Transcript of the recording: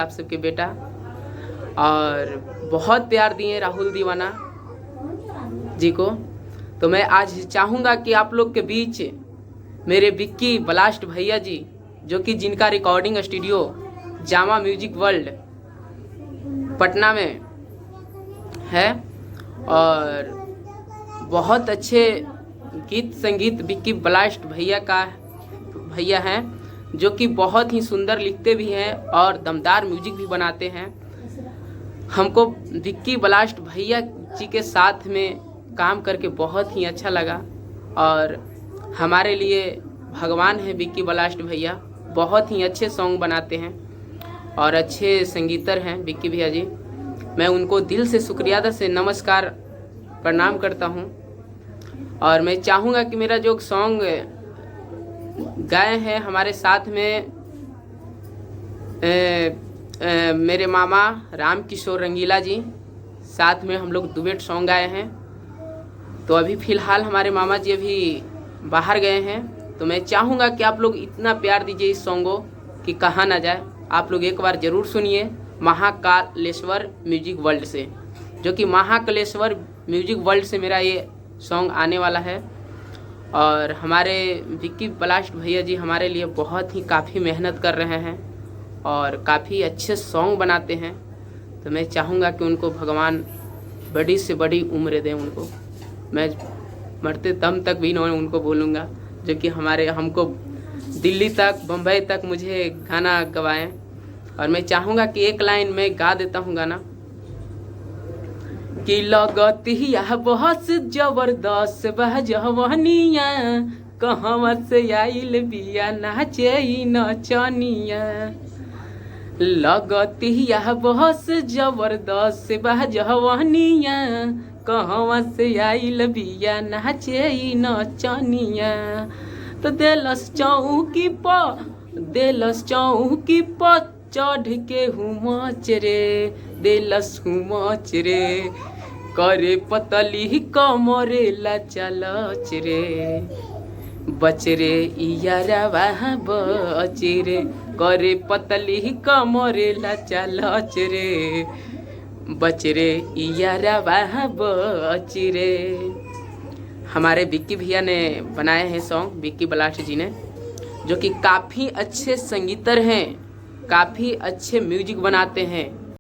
आप सबके बेटा, और बहुत प्यार दिए राहुल दीवाना जी को। तो मैं आज चाहूँगा कि आप लोग के बीच मेरे विक्की ब्लास्ट भैया जी, जो कि जिनका recording studio Jama music world Patna में है, और बहुत अच्छे गीत संगीत विक्की ब्लास्ट भैया हैं, जो कि बहुत ही सुंदर लिखते भी हैं और दमदार म्यूजिक भी बनाते हैं। हमको विक्की ब्लास्ट भैया जी के साथ में काम करके बहुत ही अच्छा लगा, और हमारे लिए भगवान है विक्की ब्लास्ट भैया। बहुत ही अच्छे सॉन्ग बनाते हैं और अच्छे संगीतर हैं विक्की भैया जी। मैं उनको दिल से शुक्रिया से नमस्कार प्रणाम करता हूं। और मैं चाहूँगा कि मेरा जो सॉन्ग गाए हैं हमारे साथ में मेरे मामा राम किशोर रंगीला जी, साथ में हम लोग डुएट सॉन्ग गाए हैं। तो अभी फ़िलहाल हमारे मामा जी अभी बाहर गए हैं, तो मैं चाहूँगा कि आप लोग इतना प्यार दीजिए इस सॉन्ग को कि कहा ना जाए। आप लोग एक बार ज़रूर सुनिए महाकालेश्वर म्यूजिक वर्ल्ड से, जो कि महाकालेश्वर म्यूजिक वर्ल्ड से मेरा ये सॉन्ग आने वाला है। और हमारे विक्की ब्लास्ट भैया जी हमारे लिए बहुत ही काफ़ी मेहनत कर रहे हैं और काफ़ी अच्छे सॉन्ग बनाते हैं। तो मैं चाहूँगा कि उनको भगवान बड़ी से बड़ी उम्र दें उनको। मैं मरते दम तक भी नहीं उनको बोलूँगा, जो कि हमको दिल्ली तक बम्बई तक मुझे गाना गवाएं। और मैं चाहूँगा कि एक लाइन में गा देता हूँ गाना कि लगतिया बहुत जबरदस्त बह जवनिया, कहवा से आइल बिया नाचे नचनिया। लगतिया बहुत जबरदस्त बह जवनिया, कहवा से आइल बिया नाचे नचनिया। तो देलस चौकी प चढ़ के हुमच रे, देलस हुमच रे, करे पतली कमरे लचलच रे, बच रे इयारवा बच रे, करे पतली कमरे लचलच रे, बच रे इयारवा बच रे। हमारे विक्की भैया ने बनाए हैं सॉन्ग, विक्की ब्लास्ट जी ने, जो कि काफ़ी अच्छे संगीतर हैं, काफ़ी अच्छे म्यूजिक बनाते हैं।